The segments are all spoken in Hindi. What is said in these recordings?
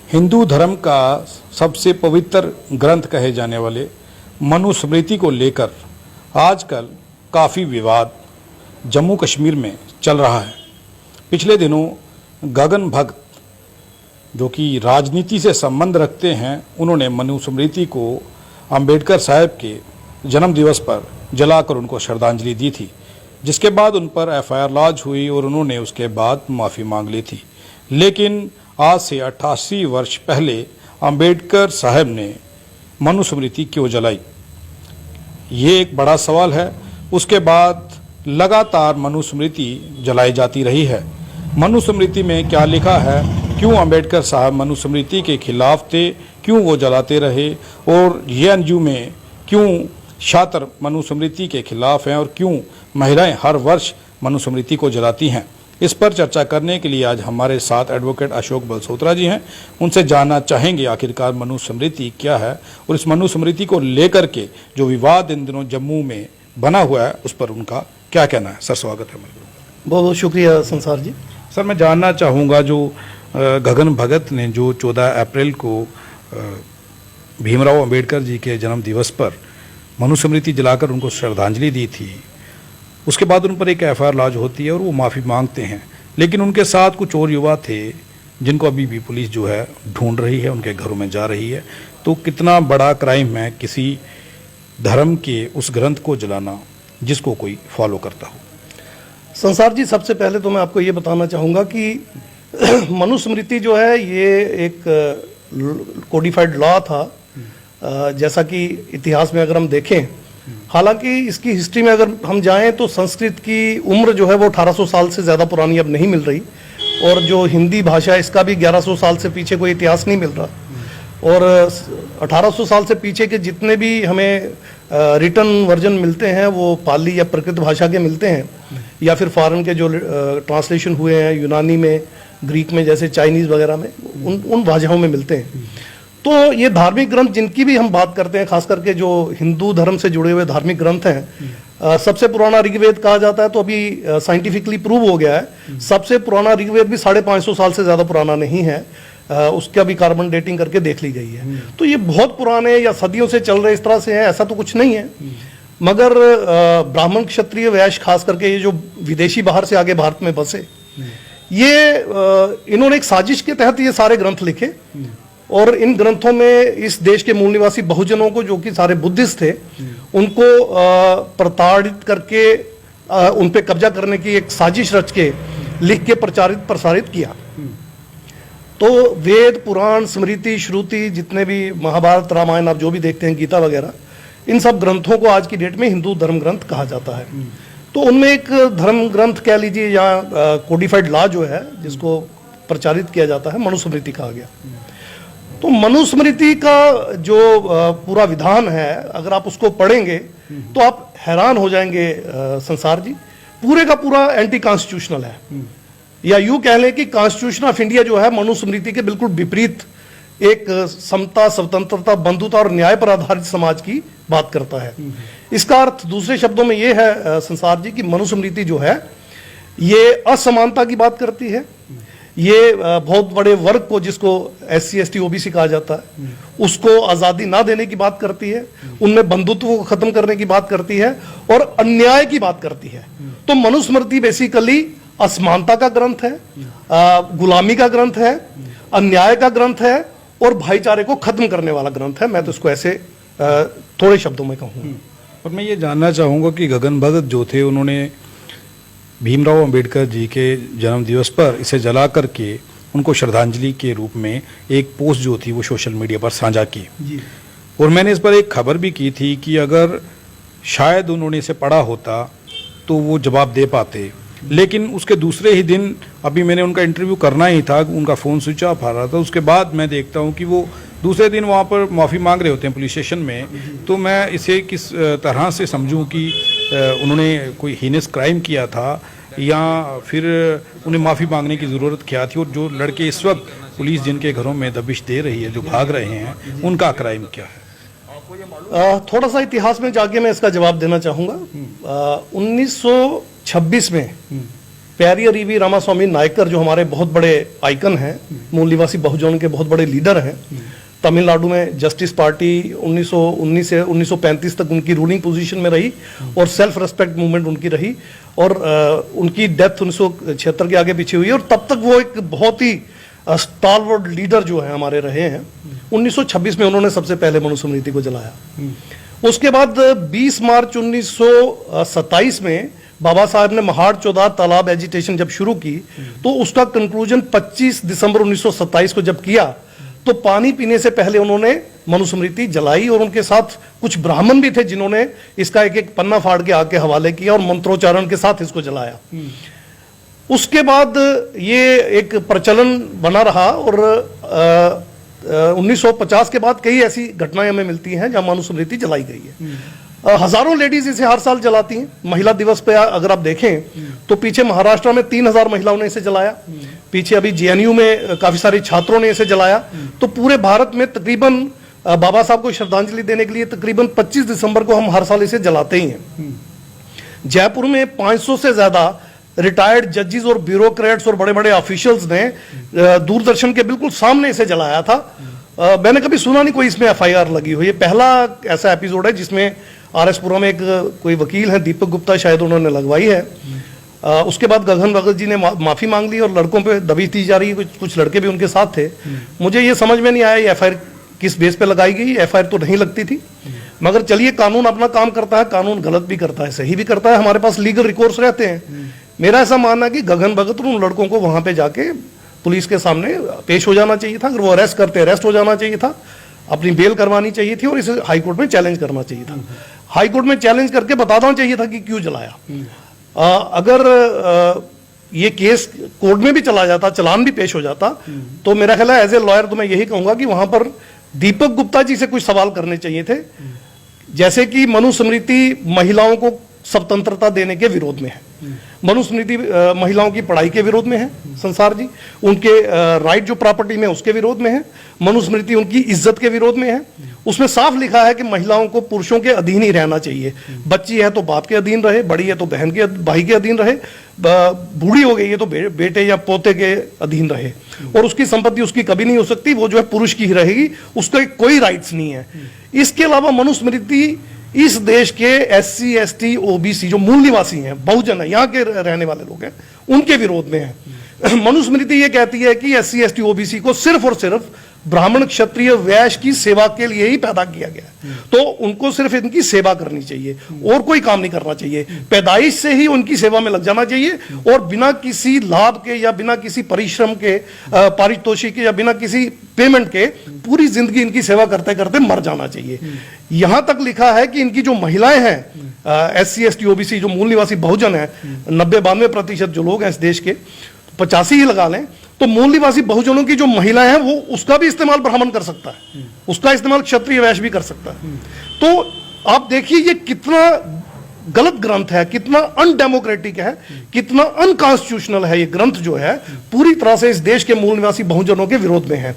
हिंदू धर्म का सबसे पवित्र ग्रंथ कहे जाने वाले मनुस्मृति को लेकर आजकल काफ़ी विवाद जम्मू कश्मीर में चल रहा है। पिछले दिनों गगन भगत जो कि राजनीति से संबंध रखते हैं, उन्होंने मनुस्मृति को अंबेडकर साहब के जन्म दिवस पर जलाकर उनको श्रद्धांजलि दी थी, जिसके बाद उन पर एफआईआर लॉन्च हुई और उन्होंने उसके बाद माफ़ी मांग ली थी। लेकिन आज से 88 वर्ष पहले अंबेडकर साहब ने मनुस्मृति क्यों जलाई, ये एक बड़ा सवाल है। उसके बाद लगातार मनुस्मृति जलाई जाती रही है। मनुस्मृति में क्या लिखा है, क्यों अंबेडकर साहब मनुस्मृति के खिलाफ थे, क्यों वो जलाते रहे, और जेएनयू में क्यों छात्र मनुस्मृति के खिलाफ हैं और क्यों महिलाएं हर वर्ष मनुस्मृति को जलाती हैं, इस पर चर्चा करने के लिए आज हमारे साथ एडवोकेट अशोक बलसोत्रा जी हैं। उनसे जानना चाहेंगे आखिरकार मनुस्मृति क्या है और इस मनुस्मृति को लेकर के जो विवाद इन दिनों जम्मू में बना हुआ है उस पर उनका क्या कहना है। सर, स्वागत है। बहुत बहुत शुक्रिया संसार जी। सर, मैं जानना चाहूँगा, जो गगन भगत ने जो 14 अप्रैल को भीमराव अंबेडकर जी के जन्म दिवस पर मनुस्मृति जलाकर उनको श्रद्धांजलि दी थी, उसके बाद उन पर एक एफआईआर लॉन्च होती है और वो माफ़ी मांगते हैं, लेकिन उनके साथ कुछ और युवा थे जिनको अभी भी पुलिस जो है ढूंढ रही है, उनके घरों में जा रही है। तो कितना बड़ा क्राइम है किसी धर्म के उस ग्रंथ को जलाना जिसको कोई फॉलो करता हो। संसार जी, सबसे पहले तो मैं आपको ये बताना चाहूँगा कि मनुस्मृति जो है ये एक कोडिफाइड लॉ था। जैसा कि इतिहास में अगर हम देखें, हालांकि इसकी हिस्ट्री में अगर हम जाएं तो संस्कृत की उम्र जो है वो 1800 साल से ज़्यादा पुरानी अब नहीं मिल रही, और जो हिंदी भाषा है इसका भी 1100 साल से पीछे कोई इतिहास नहीं मिल रहा। और 1800 साल से पीछे के जितने भी हमें रिटन वर्जन मिलते हैं वो पाली या प्रकृत भाषा के मिलते हैं, या फिर फॉरेन के जो ट्रांसलेशन हुए हैं यूनानी में, ग्रीक में, जैसे चाइनीज़ वगैरह में, उन भाषाओं में मिलते हैं। तो ये धार्मिक ग्रंथ जिनकी भी हम बात करते हैं, खास करके जो हिंदू धर्म से जुड़े हुए धार्मिक ग्रंथ हैं, सबसे पुराना ऋग्वेद कहा जाता है, तो अभी साइंटिफिकली प्रूव हो गया है सबसे पुराना ऋग्वेद भी 550 साल से ज़्यादा पुराना नहीं है। उसका भी कार्बन डेटिंग करके देख ली गई है। तो ये बहुत पुराने या सदियों से चल रहे इस तरह से है, ऐसा तो कुछ नहीं है। मगर ब्राह्मण, क्षत्रिय, वैश्य, खास करके ये जो विदेशी बाहर से आगे भारत में बसे, ये इन्होंने एक साजिश के तहत ये सारे ग्रंथ लिखे, और इन ग्रंथों में इस देश के मूल निवासी बहुजनों को, जो कि सारे बुद्धिस्ट थे, उनको प्रताड़ित करके उन पे कब्जा करने की एक साजिश रच के लिख के प्रसारित किया। तो वेद, पुराण, स्मृति, श्रुति, जितने भी महाभारत, रामायण आप जो भी देखते हैं, गीता वगैरह, इन सब ग्रंथों को आज की डेट में हिंदू धर्म ग्रंथ कहा जाता है। तो उनमें एक धर्म ग्रंथ कह लीजिए या कोडिफाइड लॉ जो है जिसको प्रचारित किया जाता है, मनुस्मृति कहा गया। तो मनुस्मृति का जो पूरा विधान है, अगर आप उसको पढ़ेंगे तो आप हैरान हो जाएंगे संसार जी। पूरे का पूरा एंटी कॉन्स्टिट्यूशनल है, या यूं कह लें कि कॉन्स्टिट्यूशन ऑफ इंडिया जो है मनुस्मृति के बिल्कुल विपरीत एक समता, स्वतंत्रता, बंधुता और न्याय पर आधारित समाज की बात करता है। इसका अर्थ दूसरे शब्दों में यह है संसार जी कि मनुस्मृति जो है ये असमानता की बात करती है। ये बहुत बड़े वर्ग को, जिसको SC ST OBC कहा जाता है, उसको आज़ादी ना देने की बात करती है, उनमें बंधुत्व को खत्म करने की बात करती है और अन्याय की बात करती है। तो मनुस्मृति बेसिकली असमानता का ग्रंथ है, गुलामी का ग्रंथ है, अन्याय का ग्रंथ है और भाईचारे को खत्म करने वाला ग्रंथ है। मैं तो इसको ऐसे थोड़े शब्दों में कहूँ। और मैं ये जानना चाहूँगा कि गगन भगत जो थे, उन्होंने भीमराव अंबेडकर जी के जन्म दिवस पर इसे जला करके उनको श्रद्धांजलि के रूप में एक पोस्ट जो थी वो सोशल मीडिया पर साझा की, और मैंने इस पर एक खबर भी की थी कि अगर शायद उन्होंने इसे पढ़ा होता तो वो जवाब दे पाते। लेकिन उसके दूसरे ही दिन, अभी मैंने उनका इंटरव्यू करना ही था, उनका फ़ोन स्विच ऑफ आ रहा था, उसके बाद मैं देखता हूँ कि वो दूसरे दिन वहाँ पर माफ़ी मांग रहे होते हैं पुलिस स्टेशन में। तो मैं इसे किस तरह से समझूं कि उन्होंने कोई हीनस क्राइम किया था, या फिर उन्हें माफ़ी मांगने की ज़रूरत क्या थी, और जो लड़के इस वक्त पुलिस जिनके घरों में दबिश दे रही है, जो भाग रहे हैं, उनका क्राइम क्या है? थोड़ा सा इतिहास में जाके मैं इसका जवाब देना चाहूँगा। 1926 में पेरियर ईवी रामास्वामी नायकर जो हमारे बहुत बड़े आइकन हैं, मूल निवासी बहुजन के बहुत बड़े लीडर हैं। तमिलनाडु में जस्टिस पार्टी 1919 से 1935 तक उनकी रूलिंग पोजीशन में रही और सेल्फ रेस्पेक्ट मूवमेंट उनकी रही, और उनकी डेथ 1976 के आगे पीछे हुई है, और तब तक वो एक बहुत ही स्टालवर्ड लीडर जो है हमारे रहे हैं। 1926 में उन्होंने सबसे पहले मनुस्मृति को जलाया। उसके बाद 20 मार्च 1927 में बाबा साहब ने महाड़ चौदार तालाब एजिटेशन जब शुरू की, तो उसका कंक्लूजन 25 दिसंबर 1927 को जब किया, तो पानी पीने से पहले उन्होंने मनुस्मृति जलाई, और उनके साथ कुछ ब्राह्मण भी थे जिन्होंने इसका एक एक पन्ना फाड़ के आग के हवाले किया और मंत्रोच्चारण के साथ इसको जलाया। उसके बाद ये एक प्रचलन बना रहा, और 1950 के बाद कई ऐसी घटनाएं हमें मिलती हैं जहां मनुस्मृति जलाई गई है। हजारों लेडीज इसे हर साल जलाती हैं। महिला दिवस पे अगर आप देखें तो पीछे महाराष्ट्र में 3000 महिलाओं ने इसे जलाया, पीछे अभी जेएनयू में काफी सारे छात्रों ने इसे जलाया। तो पूरे भारत में तकरीबन बाबा साहब को श्रद्धांजलि देने के लिए तकरीबन 25 दिसंबर को हम हर साल इसे जलाते ही हैं। जयपुर में 500 से ज्यादा रिटायर्ड जजेस और ब्यूरोक्रेट्स और बड़े बड़े ऑफिशियल्स ने दूरदर्शन के बिल्कुल सामने इसे जलाया था। मैंने कभी सुना नहीं कोई इसमें एफआईआर लगी हुई है। पहला ऐसा एपिसोड है जिसमें आरएसपुरा में एक कोई वकील है दीपक गुप्ता, शायद उन्होंने लगवाई है। उसके बाद गगन भगत जी ने माफी मांग ली और लड़कों पे दबिश दी जा रही है। कुछ लड़के भी उनके साथ थे। मुझे ये समझ में नहीं आया ये एफआईआर किस बेस पे लगाई गई। एफआईआर तो नहीं लगती थी, मगर चलिए कानून अपना काम करता है, कानून गलत भी करता है, सही भी करता है, हमारे पास लीगल रिकोर्स रहते हैं। मेरा ऐसा मानना है कि गगन भगत उन लड़कों को वहां पे जाके पुलिस के सामने पेश हो जाना चाहिए था। अगर वो अरेस्ट करते अरेस्ट हो जाना चाहिए था, अपनी बेल करवानी चाहिए थी और इसे हाईकोर्ट में चैलेंज करना चाहिए था। हाईकोर्ट में चैलेंज करके बताना चाहिए था कि क्यों जलाया। अगर ये केस कोर्ट में भी चला जाता, चलान भी पेश हो जाता, तो मेरा ख्याल है एज ए लॉयर तो मैं यही कहूंगा कि वहां पर दीपक गुप्ता जी से कुछ सवाल करने चाहिए थे। जैसे कि मनुस्मृति महिलाओं को स्वतंत्रता देने के विरोध में है, मनुस्मृति महिलाओं की पढ़ाई के विरोध में है संसार जी, उनके राइट जो प्रॉपर्टी में उसके विरोध में है, मनुस्मृति उनकी इज्जत के विरोध में है। उसमें साफ लिखा है कि महिलाओं को पुरुषों के अधीन ही रहना चाहिए। बच्ची है तो बाप के अधीन रहे, बड़ी है तो बहन के भाई के अधीन रहे, बूढ़ी हो गई है तो बेटे या पोते के अधीन रहे, और उसकी संपत्ति उसकी कभी नहीं हो सकती, वो जो है पुरुष की ही रहेगी, उसका कोई राइट्स नहीं है। इसके अलावा मनुस्मृति इस देश के SC ST OBC जो मूल निवासी हैं, बहुजन है, यहाँ के रहने वाले लोग हैं, उनके विरोध में है। मनुस्मृति ये कहती है कि SC ST OBC को सिर्फ और सिर्फ ब्राह्मण क्षत्रिय वैश्य की सेवा के लिए ही पैदा किया गया है, तो उनको सिर्फ इनकी सेवा करनी चाहिए और कोई काम नहीं करना चाहिए। पैदाइश से ही उनकी सेवा में लग जाना चाहिए और बिना किसी लाभ के या बिना किसी परिश्रम के, पारितोषिक के या बिना किसी पेमेंट के पूरी जिंदगी इनकी सेवा करते करते मर जाना चाहिए। यहां तक लिखा है कि इनकी जो महिलाएं हैं SC ST OBC जो मूल निवासी बहुजन है, 90-92% जो लोग हैं इस देश के, 85 ही लगा लें, तो मूल निवासी बहुजनों की जो महिलाएं हैं वो उसका भी इस्तेमाल ब्राह्मण कर सकता है, उसका इस्तेमाल क्षत्रिय वैश्य भी कर सकता है। तो आप देखिए ये कितना गलत ग्रंथ है, कितना अनडेमोक्रेटिक है, कितना अनकॉन्स्टिट्यूशनल है। ये ग्रंथ जो है पूरी तरह से इस देश के मूल निवासी बहुजनों के विरोध में है।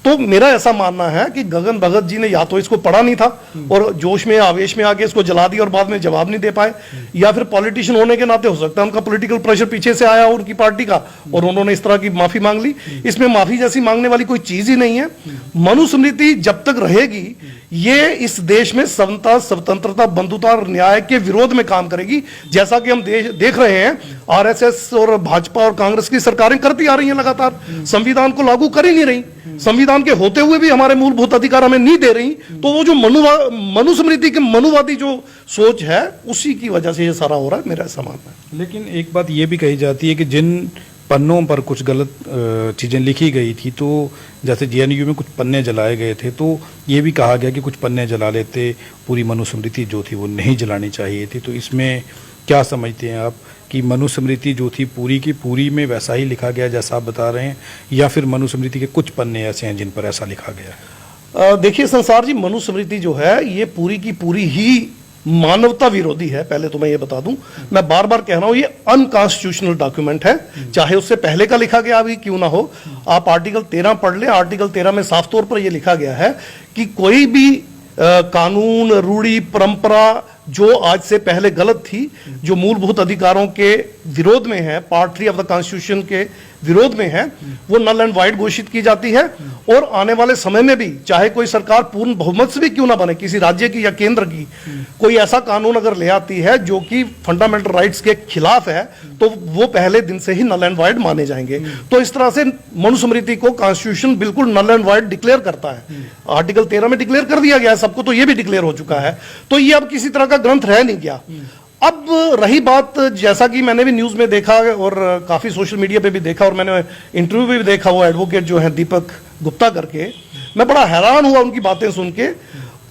तो मेरा ऐसा मानना है कि गगन भगत जी ने या तो इसको पढ़ा नहीं था और जोश में आवेश में आके इसको जला दिया और बाद में जवाब नहीं दे पाए, या फिर पॉलिटिशियन होने के नाते हो सकता है उनका पॉलिटिकल प्रेशर पीछे से आया उनकी पार्टी का और उन्होंने इस तरह की माफी मांग ली। इसमें माफी जैसी मांगने वाली कोई चीज ही नहीं है। मनुस्मृति जब तक रहेगी ये इस देश में समता, स्वतंत्रता, बंधुता और न्याय के विरोध में काम करेगी, जैसा कि हम देख रहे हैं आरएसएस और भाजपा और कांग्रेस की सरकारें करती आ रही हैं लगातार, संविधान को लागू कर ही नहीं रही, संविधान के होते हुए भी हमारे मूलभूत अधिकार हमें नहीं दे रही। तो वो जो मनुस्मृति के मनुवादी जो सोच है उसी की वजह से ये सारा हो रहा है, मेरा ऐसा मानना है। लेकिन एक बात ये भी कही जाती है कि जिन पन्नों पर कुछ गलत चीज़ें लिखी गई थी, तो जैसे जेएनयू में कुछ पन्ने जलाए गए थे, तो ये भी कहा गया कि कुछ पन्ने जला लेते, पूरी मनुस्मृति जो थी वो नहीं जलानी चाहिए थी। तो इसमें क्या समझते हैं आप कि मनुस्मृति जो थी पूरी की पूरी में वैसा ही लिखा गया जैसा आप बता रहे हैं, या फिर मनुस्मृति के कुछ पन्ने ऐसे हैं जिन पर ऐसा लिखा गया है? देखिए संसार जी, मनुस्मृति जो है ये पूरी की पूरी ही मानवता विरोधी है। पहले तो मैं ये बता दूं, मैं बार बार कह रहा हूं ये अनकॉन्स्टिट्यूशनल डॉक्यूमेंट है, चाहे उससे पहले का लिखा गया भी क्यों ना हो। आप आर्टिकल 13 पढ़ ले, आर्टिकल 13 में साफ तौर पर यह लिखा गया है कि कोई भी कानून, रूढ़ी, परंपरा जो आज से पहले गलत थी, जो मूलभूत अधिकारों के विरोध में है, पार्ट 3 ऑफ द कॉन्स्टिट्यूशन के विरोध में है, वो नल एंड वाइड घोषित की जाती है। और आने वाले समय में भी चाहे कोई सरकार पूर्ण बहुमत से भी क्यों ना बने, किसी राज्य की या केंद्र की, कोई ऐसा कानून अगर ले आती है जो कि फंडामेंटल राइट्स के खिलाफ है, तो वो पहले दिन से ही नल एंड वाइड माने जाएंगे। तो इस तरह से मनुस्मृति को कॉन्स्टिट्यूशन बिल्कुल नल एंड वाइड डिक्लेयर करता है। आर्टिकल 13 में डिक्लेयर कर दिया गया है सबको, तो ये भी डिक्लेयर हो चुका है। तो ये अब किसी तरह का ग्रंथ रह नहीं गया। अब रही बात, जैसा कि मैंने भी न्यूज में देखा और काफी सोशल मीडिया पे भी देखा और मैंने इंटरव्यू में भी देखा, वो एडवोकेट जो है दीपक गुप्ता करके, मैं बड़ा हैरान हुआ उनकी बातें सुन के।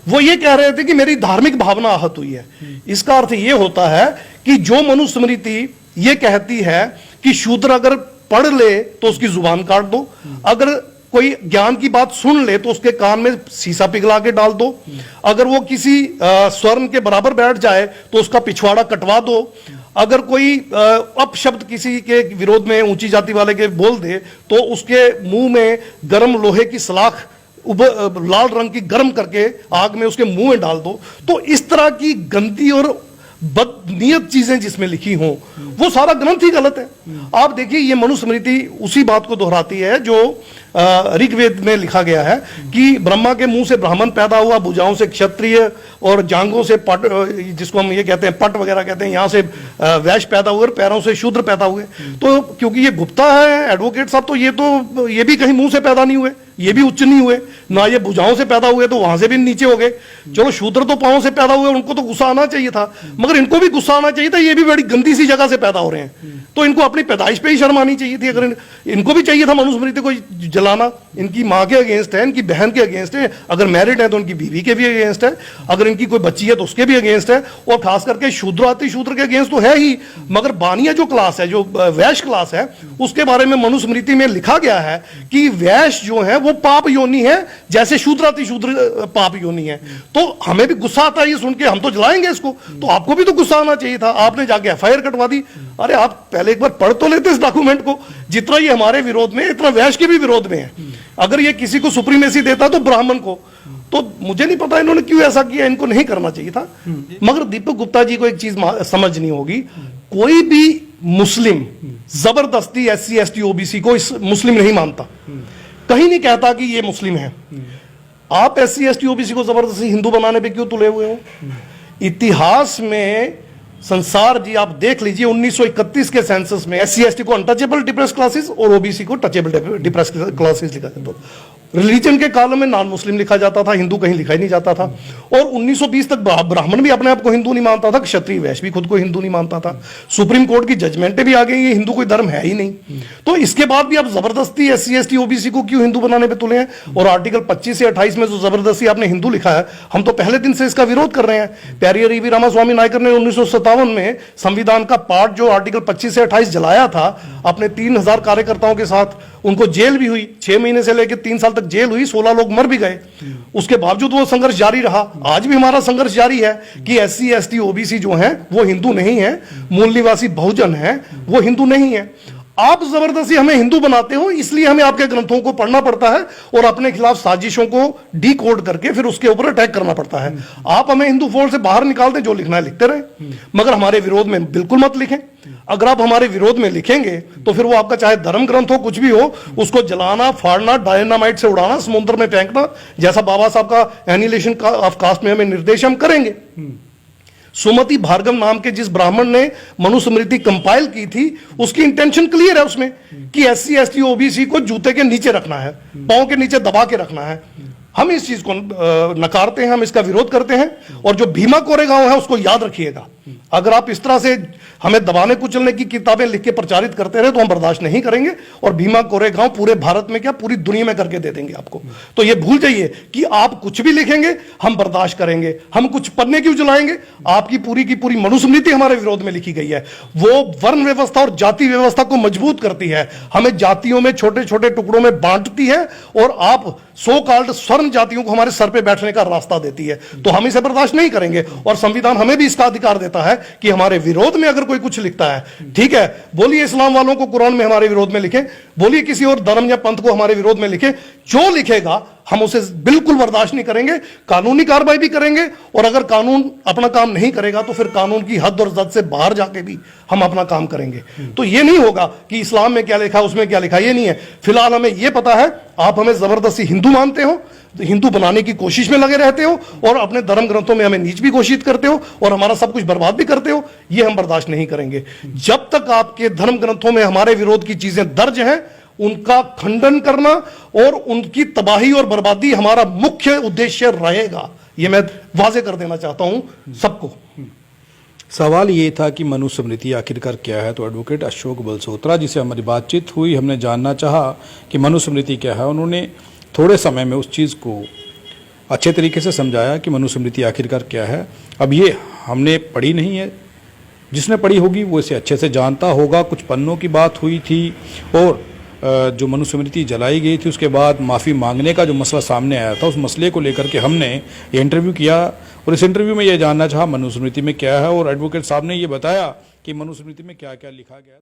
वो ये कह रहे थे कि मेरी धार्मिक भावना आहत हुई है। इसका अर्थ ये होता है कि जो मनुस्मृति ये कहती है कि शूद्र अगर पढ़ ले तो उसकी जुबान काट दो, अगर कोई ज्ञान की बात सुन ले तो उसके कान में शीशा पिघला के डाल दो, अगर वो किसी स्वर्ण के बराबर बैठ जाए तो उसका पिछवाड़ा कटवा दो, अगर कोई अपशब्द किसी के विरोध में ऊंची जाति वाले के बोल दे तो उसके मुंह में गर्म लोहे की सलाख लाल रंग की गर्म करके आग में उसके मुंह में डाल दो। तो इस तरह की गंदी और बदनीयत चीजें जिसमें लिखी हों, वो सारा ग्रंथ ही गलत है। आप देखिए, ये मनुस्मृति उसी बात को दोहराती है जो ऋग्वेद में लिखा गया है कि ब्रह्मा के मुंह से ब्राह्मण पैदा हुआ, भुजाओं से क्षत्रिय और जांघों से पट, जिसको हम ये कहते हैं पट वगैरह कहते हैं, यहां से वैश्य पैदा हुए, पैरों से शूद्र पैदा हुए। तो क्योंकि ये गुप्ता है एडवोकेट साहब, तो ये भी कहीं मुंह से पैदा नहीं हुए, ये भी उच्च नहीं हुए ना, ये भुजाओं से पैदा हुए तो वहां से भी नीचे हो गए। चलो शूद्र तो पांव से पैदा हुए, उनको तो गुस्सा आना चाहिए था, मगर इनको भी गुस्सा आना चाहिए था, ये भी बड़ी गंदी सी जगह से पैदा हो रहे हैं, तो इनको अपनी पैदाइश पे ही शर्म आनी चाहिए थी। अगर इनको भी चाहिए था मनुस्मृति को जलाना, इनकी माँ के अगेंस्ट है, इनकी बहन के अगेंस्ट है, अगर मैरिड है तो उनकी बीवी के भी अगेंस्ट है, अगर इनकी कोई बच्ची है तो उसके भी अगेंस्ट है, और खास करके शूद्र अति शूद्र के अगेंस्ट तो है ही। मगर बानिया जो क्लास है, जो वैश्य क्लास है, उसके बारे में मनुस्मृति में लिखा गया है कि वैश्य जो है वो पाप योनि है, जैसे शूद्र अति शूद्र पाप योनि है। तो हमें भी गुस्सा आता है ये सुन के, हम तो जलाएंगे इसको, तो आपको भी तो गुस्सा आना चाहिए था, आपने जाके एफआईआर कटवा दी। अरे आप पहले एक बार पढ़ तो लेते इस डॉक्यूमेंट को, जितना ये हमारे विरोध में, इतना वैश्य के भी विरोध में है। अगर ये किसी को सुप्रीमेसी देता तो ब्राह्मण को, तो मुझे नहीं पता इन्होंने क्यों ऐसा किया, इनको नहीं करना चाहिए था। मगर दीपक गुप्ता जी को एक चीज समझनी होगी, कोई भी मुस्लिम जबरदस्ती SC ST OBC को मुस्लिम नहीं मानता, कहीं नहीं कहता कि ये मुस्लिम है। आप SC ST OBC को जबरदस्ती हिंदू बनाने पे क्यों तुले हुए हो? इतिहास में संसार जी आप देख लीजिए, 1931 के सेंसस में SC ST को अनटचेबल डिप्रेस क्लासेस और OBC को टचेबल डिप्रेस क्लासेस लिखा जाता था। रिलीजन के काल में नॉन मुस्लिम लिखा जाता था, हिंदू कहीं लिखा ही नहीं जाता था। और 1920 तक ब्राह्मण भी अपने आप को हिंदू नहीं मानता था, क्षत्रिय वैश्य भी खुद को हिंदू नहीं मानता था। सुप्रीम कोर्ट की जजमेंटें भी आ गई, ये हिंदू कोई धर्म है ही नहीं। तो इसके बाद भी आप जबरदस्ती SC ST OBC को क्यों हिंदू बनाने पे तुले हैं? और आर्टिकल 25 से 28 में जो जबरदस्ती आपने हिंदू लिखा है, हम तो पहले दिन से इसका विरोध कर रहे हैं। प्यारियर EV रामास्वामी नायकर ने 1957 में संविधान का पार्ट जो आर्टिकल 25 से 28 जलाया था, अपने 3000 कार्यकर्ताओं के साथ, उनको जेल भी हुई, 6 महीने से लेकर 3 साल तक जेल हुई, 16 लोग मर भी गए। उसके बावजूद वो संघर्ष जारी रहा। आज भी हमारा संघर्ष जारी है कि SC ST OBC जो है वो हिंदू नहीं है, मूल निवासी बहुजन है, वो हिंदू नहीं है। आप जबरदस्ती हमें हिंदू बनाते हो, इसलिए हमें आपके ग्रंथों को पढ़ना पड़ता है और अपने खिलाफ साजिशों को डीकोड करके फिर उसके ऊपर अटैक करना पड़ता है। आप हमें हिंदू फोल्ड से बाहर निकाल दें, जो लिखना है लिखते रहे, मगर हमारे विरोध में बिल्कुल मत लिखें। अगर आप हमारे विरोध में लिखेंगे तो फिर वो आपका चाहे धर्म ग्रंथ हो, कुछ भी हो, उसको जलाना, फाड़ना, डायनामाइट से उड़ाना, समुद्र में फेंकना, जैसा बाबा साहब का एनिहिलेशन ऑफ कास्ट में हमें निर्देश हम करेंगे। सुमति भार्गव नाम के जिस ब्राह्मण ने मनुस्मृति कंपाइल की थी, उसकी इंटेंशन क्लियर है उसमें कि SC ST OBC को जूते के नीचे रखना है, पांव के नीचे दबा के रखना है। हम इस चीज को नकारते हैं, हम इसका विरोध करते हैं। और जो भीमा कोरेगांव है उसको याद रखिएगा, अगर आप इस तरह से हमें दबाने कुचलने की किताबें लिख के प्रचारित करते रहे तो हम बर्दाश्त नहीं करेंगे। और भीमा कोरेगांव पूरे भारत में क्या पूरी दुनिया में करके दे देंगे आपको। तो ये भूल जाइए कि आप कुछ भी लिखेंगे हम बर्दाश्त करेंगे, हम कुछ पन्ने क्यों जलाएंगे। आपकी पूरी मनुस्मृति हमारे विरोध में लिखी गई है, वो वर्ण व्यवस्था और जाति व्यवस्था को मजबूत करती है, हमें जातियों में छोटे छोटे टुकड़ों में बांटती है, और आप सो कॉल्ड स्वर्ण जातियों को हमारे सर पे बैठने का रास्ता देती है। तो हम इसे बर्दाश्त नहीं करेंगे। और संविधान हमें भी इसका अधिकार देता है कि हमारे विरोध में अगर कोई कुछ लिखता है, ठीक है, बोलिए इस्लाम वालों को कुरान में हमारे विरोध में लिखें, बोलिए किसी और धर्म या पंथ को हमारे विरोध में लिखें, जो लिखेगा हम उसे बिल्कुल बर्दाश्त नहीं करेंगे, कानूनी कार्रवाई भी करेंगे, और अगर कानून अपना काम नहीं करेगा तो फिर कानून की हद और जद से बाहर जाके भी हम अपना काम करेंगे। तो ये नहीं होगा कि इस्लाम में क्या लिखा है उसमें क्या लिखा है, ये नहीं है। फिलहाल हमें ये पता है आप हमें जबरदस्ती हिंदू मानते हो, हिंदू बनाने की कोशिश में लगे रहते हो, और अपने धर्म ग्रंथों में हमें नीच भी घोषित करते हो और हमारा सब कुछ बर्बाद भी करते हो। ये हम बर्दाश्त नहीं करेंगे। जब तक आपके धर्म ग्रंथों में हमारे विरोध की चीजें दर्ज हैं, उनका खंडन करना और उनकी तबाही और बर्बादी हमारा मुख्य उद्देश्य रहेगा। ये मैं वाजे कर देना चाहता हूं सबको। सवाल ये था कि मनुस्मृति आखिरकार क्या है। तो एडवोकेट अशोक बलसोत्रा जिसे हमारी बातचीत हुई, हमने जानना चाहा कि मनुस्मृति क्या है। उन्होंने थोड़े समय में उस चीज़ को अच्छे तरीके से समझाया कि मनुस्मृति आखिरकार क्या है। अब ये हमने पढ़ी नहीं है, जिसने पढ़ी होगी वो इसे अच्छे से जानता होगा। कुछ पन्नों की बात हुई थी और जो मनुस्मृति जलाई गई थी उसके बाद माफ़ी मांगने का जो मसला सामने आया था, उस मसले को लेकर के हमने ये इंटरव्यू किया और इस इंटरव्यू में ये जानना चाहा मनुस्मृति में क्या है। और एडवोकेट साहब ने ये बताया कि मनुस्मृति में क्या क्या लिखा गया।